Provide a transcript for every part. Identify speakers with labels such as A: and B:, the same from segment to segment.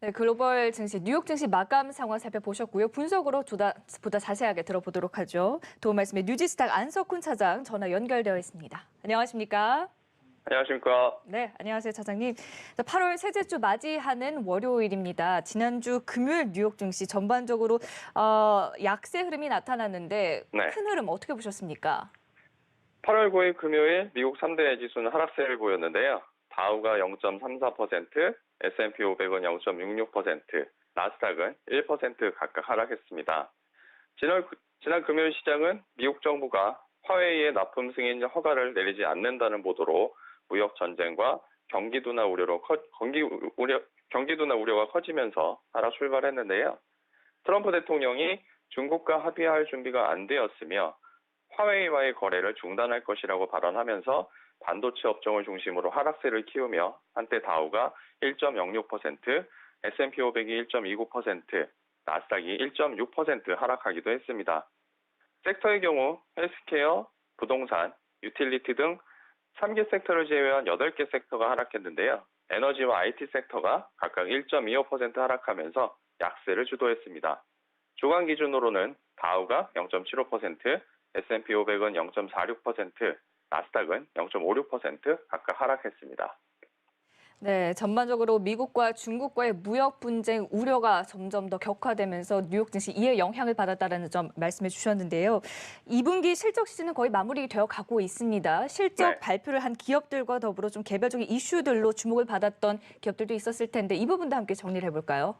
A: 네, 글로벌 증시, 뉴욕 증시 마감 상황 살펴보셨고요. 분석으로 보다 자세하게 들어보도록 하죠. 도움 말씀에 뉴지스탁 안석훈 차장 전화 연결되어 있습니다. 안녕하십니까?
B: 안녕하십니까.
A: 네, 안녕하세요, 차장님. 8월 셋째 주 맞이하는 월요일입니다. 지난주 금요일 뉴욕 증시 전반적으로 약세 흐름이 나타났는데
B: 네.
A: 큰 흐름 어떻게 보셨습니까?
B: 8월 9일 금요일 미국 3대 지수는 하락세를 보였는데요. 다우가 0.34%, S&P 500은 0.66%, 나스닥은 1% 각각 하락했습니다. 지난 금요일 시장은 미국 정부가 화웨이의 납품 승인 허가를 내리지 않는다는 보도로 무역 전쟁과 경기도나 우려가 커지면서 하락 출발했는데요. 트럼프 대통령이 중국과 합의할 준비가 안 되었으며 화웨이와의 거래를 중단할 것이라고 발언하면서 반도체 업종을 중심으로 하락세를 키우며 한때 다우가 1.06%, S&P 500이 1.29%, 나스닥이 1.6% 하락하기도 했습니다. 섹터의 경우 헬스케어, 부동산, 유틸리티 등 3개 섹터를 제외한 8개 섹터가 하락했는데요. 에너지와 IT 섹터가 각각 1.25% 하락하면서 약세를 주도했습니다. 주간 기준으로는 다우가 0.75%, S&P 500은 0.46%, 나스닥은 0.56% 각각 하락했습니다.
A: 네, 전반적으로 미국과 중국과의 무역 분쟁 우려가 점점 더 격화되면서 뉴욕 증시 이에 영향을 받았다는 점 말씀해 주셨는데요. 2분기 실적 시즌은 거의 마무리되어 가고 있습니다. 실적
B: 네.
A: 발표를 한 기업들과 더불어 좀 개별적인 이슈들로 주목을 받았던 기업들도 있었을 텐데 이 부분도 함께 정리를 해볼까요?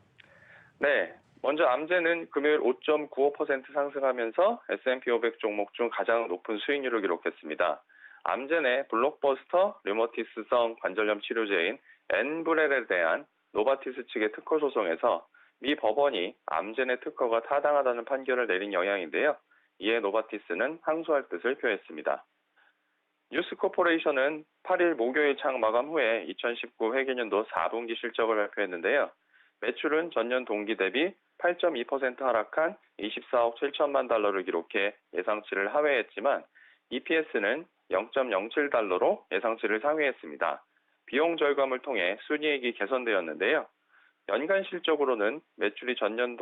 B: 네. 먼저 암제는 금요일 5.95% 상승하면서 S&P 500 종목 중 가장 높은 수익률을 기록했습니다. 암제 내 블록버스터 류머티스성 관절염 치료제인 엔브렐에 대한 노바티스 측의 특허 소송에서 미 법원이 암제 내 특허가 타당하다는 판결을 내린 영향인데요. 이에 노바티스는 항소할 뜻을 표했습니다. 뉴스코퍼레이션은 8일 목요일 장 마감 후에 2019 회계년도 4분기 실적을 발표했는데요. 매출은 전년 동기 대비 8.2% 하락한 24억 7천만 달러를 기록해 예상치를 하회했지만 EPS는 0.07달러로 예상치를 상회했습니다. 비용 절감을 통해 순이익이 개선되었는데요. 연간 실적으로는 매출이 전년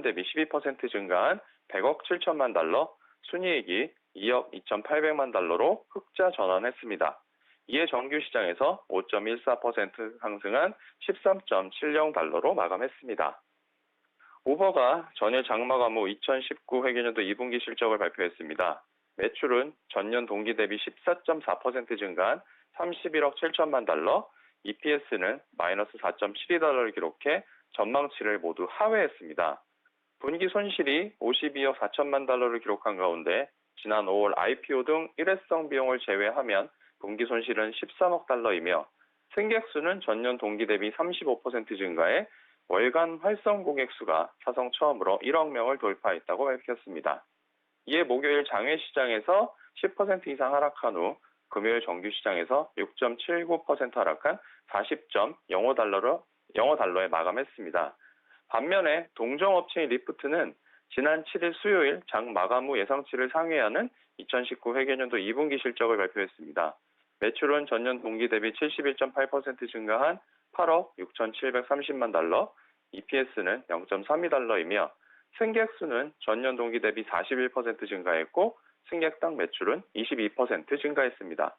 B: 대비 12% 증가한 100억 7천만 달러, 순이익이 2억 2,800만 달러로 흑자 전환했습니다. 이에 정규 시장에서 5.14% 상승한 13.70달러로 마감했습니다. 우버가 전일 장마감 후 2019 회계년도 2분기 실적을 발표했습니다. 매출은 전년 동기 대비 14.4% 증가한 31억 7천만 달러, EPS는 마이너스 4.72달러를 기록해 전망치를 모두 하회했습니다. 분기 손실이 52억 4천만 달러를 기록한 가운데 지난 5월 IPO 등 일회성 비용을 제외하면 분기 손실은 13억 달러이며 승객 수는 전년 동기 대비 35% 증가해 월간 활성 고객 수가 사상 처음으로 1억 명을 돌파했다고 밝혔습니다. 이에 목요일 장외 시장에서 10% 이상 하락한 후 금요일 정규 시장에서 6.79% 하락한 40.05달러에 마감했습니다. 반면에 동종업체인 리프트는 지난 7일 수요일 장 마감 후 예상치를 상회하는 2019 회계년도 2분기 실적을 발표했습니다. 매출은 전년 동기 대비 71.8% 증가한 8억 6,730만 달러, EPS는 0.32달러이며 승객 수는 전년 동기 대비 41% 증가했고 승객당 매출은 22% 증가했습니다.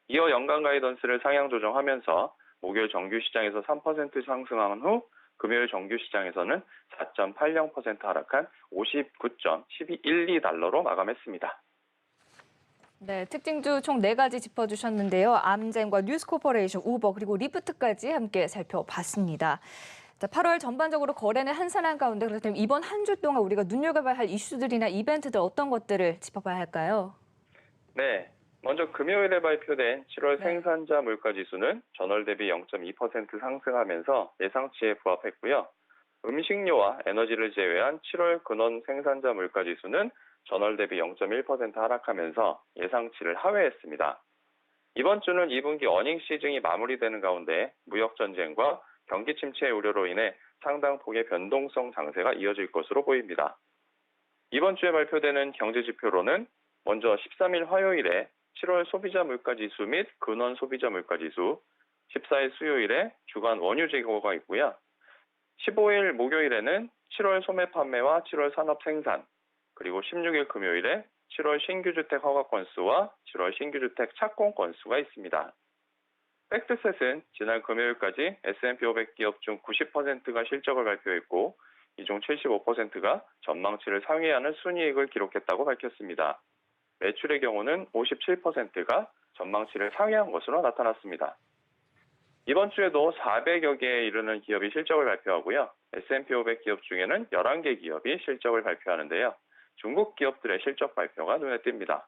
B: 이어 연간 가이던스를 상향 조정하면서 목요일 정규 시장에서 3% 상승한 후 금요일 정규 시장에서는 4.80% 하락한 59.12달러로 마감했습니다.
A: 네, 특징주 총 4가지 짚어주셨는데요. 암젠과 뉴스코퍼레이션, 우버, 그리고 리프트까지 함께 살펴봤습니다. 자, 8월 전반적으로 거래는 한산한 가운데 그렇다면 이번 한 주 동안 우리가 눈여겨봐야 할 이슈들이나 이벤트들 어떤 것들을 짚어봐야 할까요?
B: 네, 먼저 금요일에 발표된 7월
A: 네.
B: 생산자 물가지수는 전월 대비 0.2% 상승하면서 예상치에 부합했고요. 음식료와 에너지를 제외한 7월 근원 생산자 물가지수는 전월 대비 0.1% 하락하면서 예상치를 하회했습니다. 이번 주는 2분기 어닝 시즌이 마무리되는 가운데 무역 전쟁과 경기 침체의 우려로 인해 상당 폭의 변동성 장세가 이어질 것으로 보입니다. 이번 주에 발표되는 경제 지표로는 먼저 13일 화요일에 7월 소비자 물가지수 및 근원 소비자 물가지수, 14일 수요일에 주간 원유 재고가 있고요. 15일 목요일에는 7월 소매 판매와 7월 산업 생산, 그리고 16일 금요일에 7월 신규 주택 허가 건수와 7월 신규 주택 착공 건수가 있습니다. 팩트셋은 지난 금요일까지 S&P 500 기업 중 90%가 실적을 발표했고 이 중 75%가 전망치를 상회하는 순이익을 기록했다고 밝혔습니다. 매출의 경우는 57%가 전망치를 상회한 것으로 나타났습니다. 이번 주에도 400여 개에 이르는 기업이 실적을 발표하고요. S&P 500 기업 중에는 11개 기업이 실적을 발표하는데요. 중국 기업들의 실적 발표가 눈에 띕니다.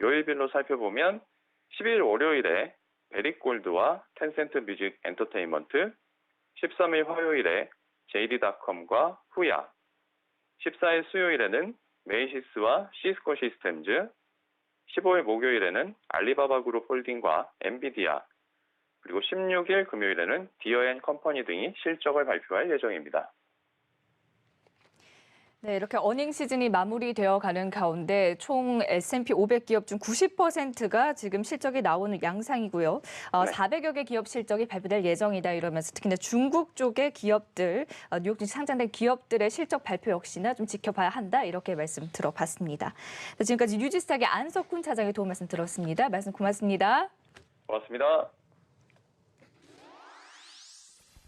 B: 요일별로 살펴보면 10일 월요일에 베리골드와 텐센트 뮤직 엔터테인먼트, 13일 화요일에 JD.com과 후야, 14일 수요일에는 메이시스와 시스코 시스템즈, 15일 목요일에는 알리바바 그룹 홀딩과 엔비디아, 그리고 16일 금요일에는 디어앤컴퍼니 등이 실적을 발표할 예정입니다.
A: 네, 이렇게 어닝 시즌이 마무리되어 가는 가운데 총 S&P 500 기업 중 90%가 지금 실적이 나오는 양상이고요. 400여 개 기업 실적이 발표될 예정이다 이러면서 특히나 중국 쪽의 기업들, 뉴욕 증시 상장된 기업들의 실적 발표 역시나 좀 지켜봐야 한다 이렇게 말씀 들어봤습니다. 지금까지 뉴지스탁의 안석훈 차장의 도움 말씀 들었습니다. 말씀 고맙습니다.
B: 고맙습니다.